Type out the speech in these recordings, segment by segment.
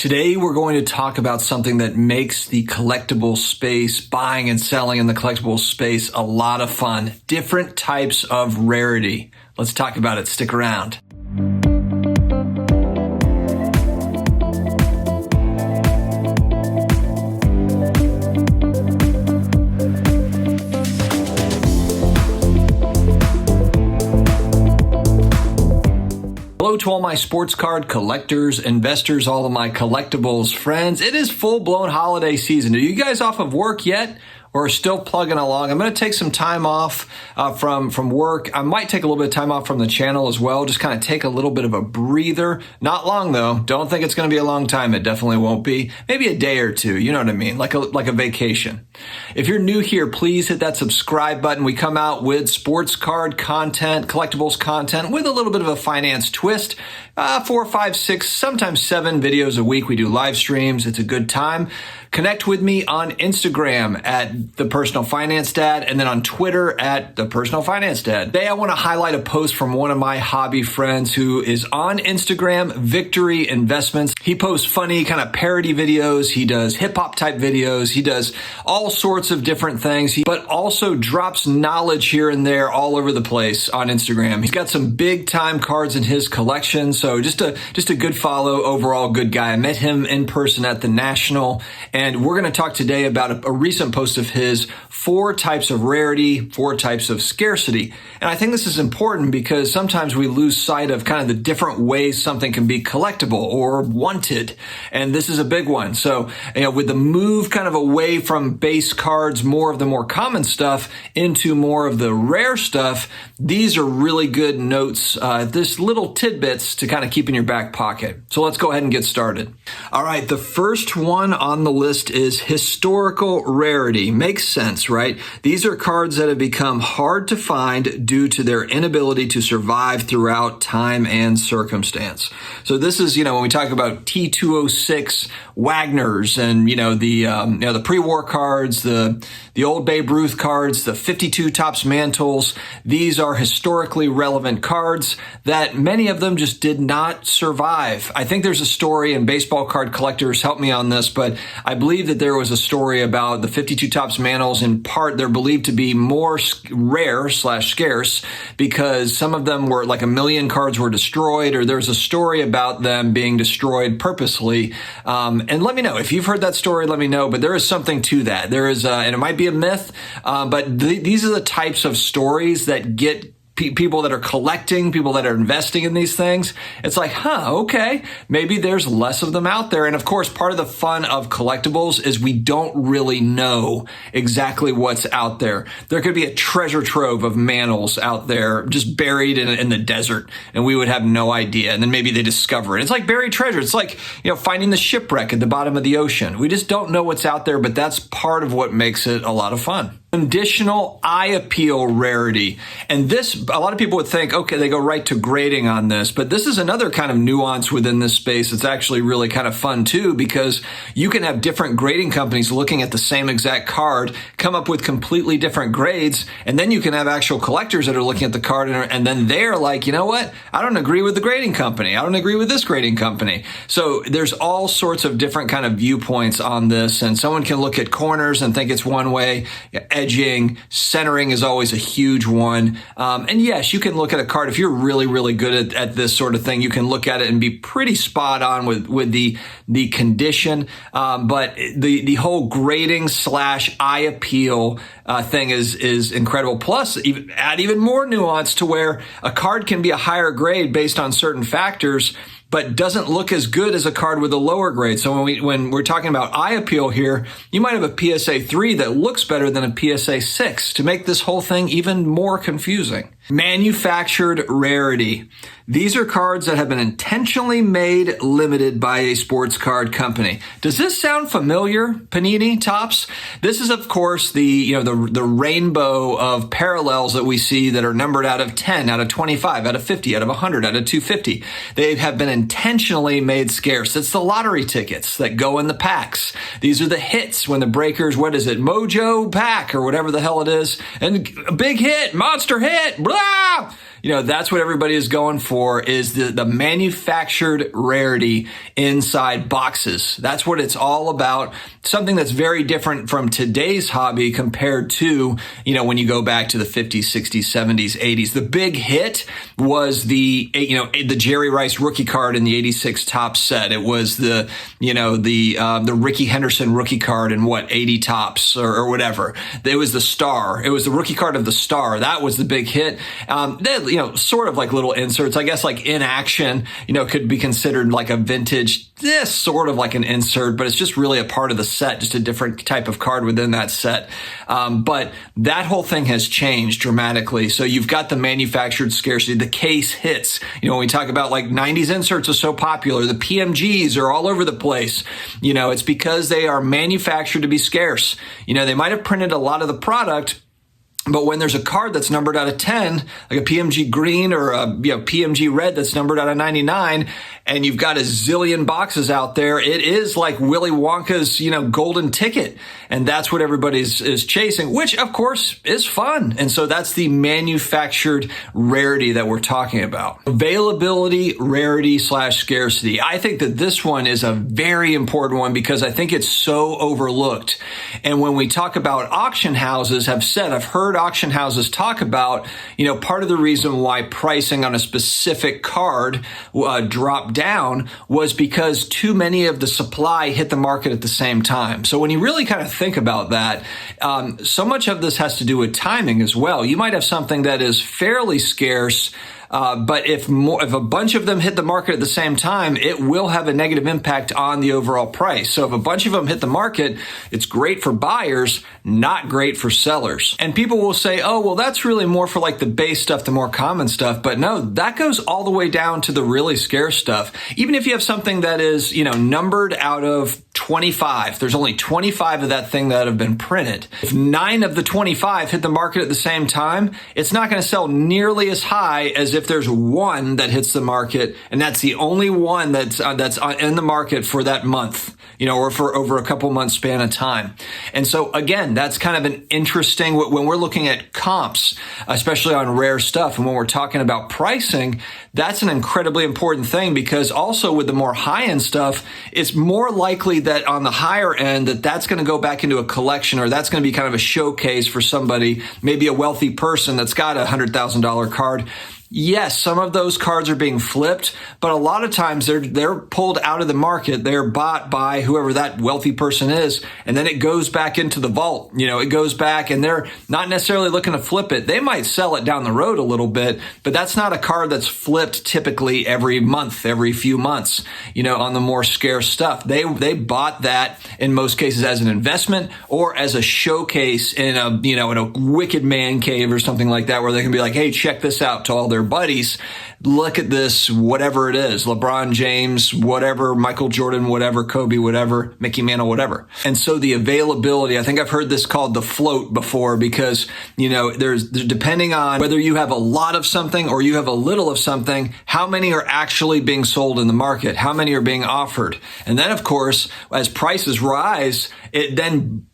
Today, we're going to talk about something that makes the collectible space, buying and selling in the collectible space, a lot of fun. Different types of rarity. Let's talk about it. Stick around. Hello to all my sports card collectors, investors, all of my collectibles friends. It is full-blown holiday season. Are you guys off of work yet? Or still plugging along? I'm going to take some time off from work. I might take a little bit of time off from the channel as well. Just kind of take a little bit of a breather. Not long though. Don't think it's going to be a long time. It definitely won't be. Maybe a day or two. You know what I mean? Like a vacation. If you're new here, please hit that subscribe button. We come out with sports card content, collectibles content with a little bit of a finance twist. 4, 5, 6, sometimes 7 videos a week. We do live streams. It's a good time. Connect with me on Instagram at The Personal Finance Dad and then on Twitter at The Personal Finance Dad. Today, I want to highlight a post from one of my hobby friends who is on Instagram, Victory Investments. He posts funny kind of parody videos. He does hip hop type videos. He does all sorts of different things, but also drops knowledge here and there all over the place on Instagram. He's got some big time cards in his collection. So just a good follow, overall good guy. I met him in person at the National. And we're going to talk today about a recent post of his, 4 types of rarity, 4 types of scarcity. And I think this is important because sometimes we lose sight of kind of the different ways something can be collectible or wanted. And this is a big one. So, with the move kind of away from base cards, more of the more common stuff into more of the rare stuff, these are really good notes, this little tidbits to kind of keep in your back pocket. So let's go ahead and get started. All right. The first one on the list is historical rarity. Makes sense, right? These are cards that have become hard to find due to their inability to survive throughout time and circumstance. So this is, when we talk about T206 Wagners and, the pre-war cards, the old Babe Ruth cards, the 52 Topps Mantles, these are historically relevant cards that many of them just did not survive. I think there's a story, and baseball card collectors help me on this, but I believe that there was a story about the 52 Topps Mantles. In part, they're believed to be more rare / scarce because some of them were like 1 million cards were destroyed, or there's a story about them being destroyed purposely. And let me know if you've heard that story. Let me know. But there is something to that. There is, and it might be a myth, but these are the types of stories that get people that are collecting, people that are investing in these things. It's like, okay, maybe there's less of them out there. And of course, part of the fun of collectibles is we don't really know exactly what's out there. There could be a treasure trove of mantles out there just buried in the desert, and we would have no idea. And then maybe they discover it. It's like buried treasure. It's like, finding the shipwreck at the bottom of the ocean. We just don't know what's out there, but that's part of what makes it a lot of fun. Conditional eye appeal rarity. And this, a lot of people would think, okay, they go right to grading on this, but this is another kind of nuance within this space. It's actually really kind of fun too, because you can have different grading companies looking at the same exact card, come up with completely different grades. And then you can have actual collectors that are looking at the card and then they're like, you know what? I don't agree with the grading company. I don't agree with this grading company. So there's all sorts of different kind of viewpoints on this. And someone can look at corners and think it's one way. Edging, centering is always a huge one. And yes, you can look at a card. If you're really, really good at this sort of thing, you can look at it and be pretty spot on with the condition. But the whole grading / eye appeal thing is incredible. Plus, add even more nuance to where a card can be a higher grade based on certain factors, but doesn't look as good as a card with a lower grade. So when we're talking about eye appeal here, you might have a PSA 3 that looks better than a PSA 6 to make this whole thing even more confusing. Manufactured rarity. These are cards that have been intentionally made limited by a sports card company. Does this sound familiar, Panini, Topps? This is, of course, the rainbow of parallels that we see that are numbered out of 10, out of 25, out of 50, out of 100, out of 250. They have been intentionally made scarce. It's the lottery tickets that go in the packs. These are the hits when the breakers, what is it, Mojo pack or whatever the hell it is, and a big hit, monster hit, blah! that's what everybody is going for, is the manufactured rarity inside boxes. That's what it's all about. Something that's very different from today's hobby compared to, when you go back to the 50s, 60s, 70s, 80s. The big hit was the Jerry Rice rookie card in the 86 Topps set. It was the Ricky Henderson rookie card in 80 Topps or whatever. It was the star. It was the rookie card of the star. That was the big hit. They had, sort of like little inserts, I guess, like In Action, could be considered like a vintage, sort of like an insert, but it's just really a part of the set, just a different type of card within that set. But that whole thing has changed dramatically. So you've got the manufactured scarcity, the case hits. When we talk about like 90s inserts are so popular, the PMGs are all over the place. It's because they are manufactured to be scarce. They might have printed a lot of the product, but when there's a card that's numbered out of 10, like a PMG green or a PMG red that's numbered out of 99, and you've got a zillion boxes out there, it is like Willy Wonka's, golden ticket. And that's what everybody's chasing, which of course is fun. And so that's the manufactured rarity that we're talking about. Availability, rarity / scarcity. I think that this one is a very important one because I think it's so overlooked. And when we talk about auction houses, I've heard auction houses talk about, part of the reason why pricing on a specific card dropped down was because too many of the supply hit the market at the same time. So when you really kind of think about that, so much of this has to do with timing as well. You might have something that is fairly scarce, but if a bunch of them hit the market at the same time, it will have a negative impact on the overall price. So if a bunch of them hit the market, it's great for buyers, not great for sellers. And people will say, oh, well, that's really more for like the base stuff, the more common stuff. But no, that goes all the way down to the really scarce stuff. Even if you have something that is, numbered out of 25, there's only 25 of that thing that have been printed. If 9 of the 25 hit the market at the same time, it's not going to sell nearly as high as if there's one that hits the market, and that's the only one that's in the market for that month, or for over a couple months span of time. And so again, that's kind of an interesting, when we're looking at comps, especially on rare stuff, and when we're talking about pricing, that's an incredibly important thing, because also with the more high-end stuff, it's more likely that on the higher end that's going to go back into a collection, or that's going to be kind of a showcase for somebody, maybe a wealthy person that's got a $100,000 card. Yes, some of those cards are being flipped, but a lot of times they're pulled out of the market. They're bought by whoever that wealthy person is, and then it goes back into the vault. It goes back, and they're not necessarily looking to flip it. They might sell it down the road a little bit, but that's not a card that's flipped typically every month, every few months, on the more scarce stuff. They bought that in most cases as an investment or as a showcase in a wicked man cave or something like that, where they can be like, hey, check this out to all their buddies. Look at this, whatever it is, LeBron James, whatever, Michael Jordan, whatever, Kobe, whatever, Mickey Mantle, whatever. And so the availability, I think I've heard this called the float before, because, there's depending on whether you have a lot of something or you have a little of something, how many are actually being sold in the market? How many are being offered? And then, of course, as prices rise, it then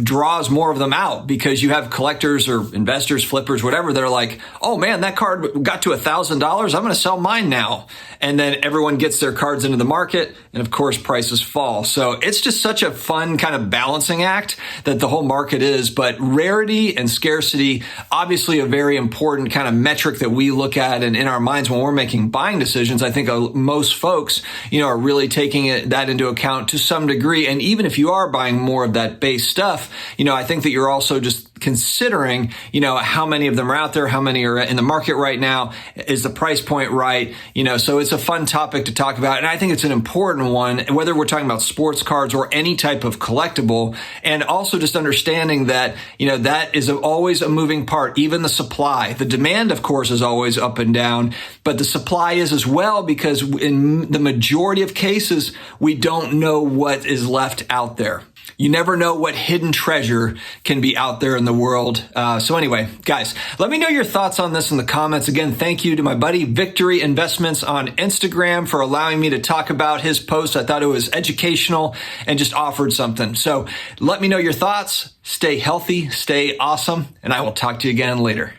draws more of them out, because you have collectors or investors, flippers, whatever. They're like, oh man, that card got to $1,000. I'm going to sell mine now. And then everyone gets their cards into the market, and of course prices fall. So it's just such a fun kind of balancing act that the whole market is. But rarity and scarcity, obviously a very important kind of metric that we look at and in our minds when we're making buying decisions. I think most folks, are really taking that into account to some degree. And even if you are buying more of that base stuff, I think that you're also just considering, how many of them are out there, how many are in the market right now, is the price point right? So it's a fun topic to talk about. And I think it's an important one, whether we're talking about sports cards or any type of collectible. And also just understanding that, that is always a moving part, even the supply. The demand, of course, is always up and down, but the supply is as well, because in the majority of cases, we don't know what is left out there. You never know what hidden treasure can be out there in the world. So anyway, guys, let me know your thoughts on this in the comments. Again, thank you to my buddy Victory Investments on Instagram for allowing me to talk about his post. I thought it was educational and just offered something. So let me know your thoughts. Stay healthy, stay awesome, and I will talk to you again later.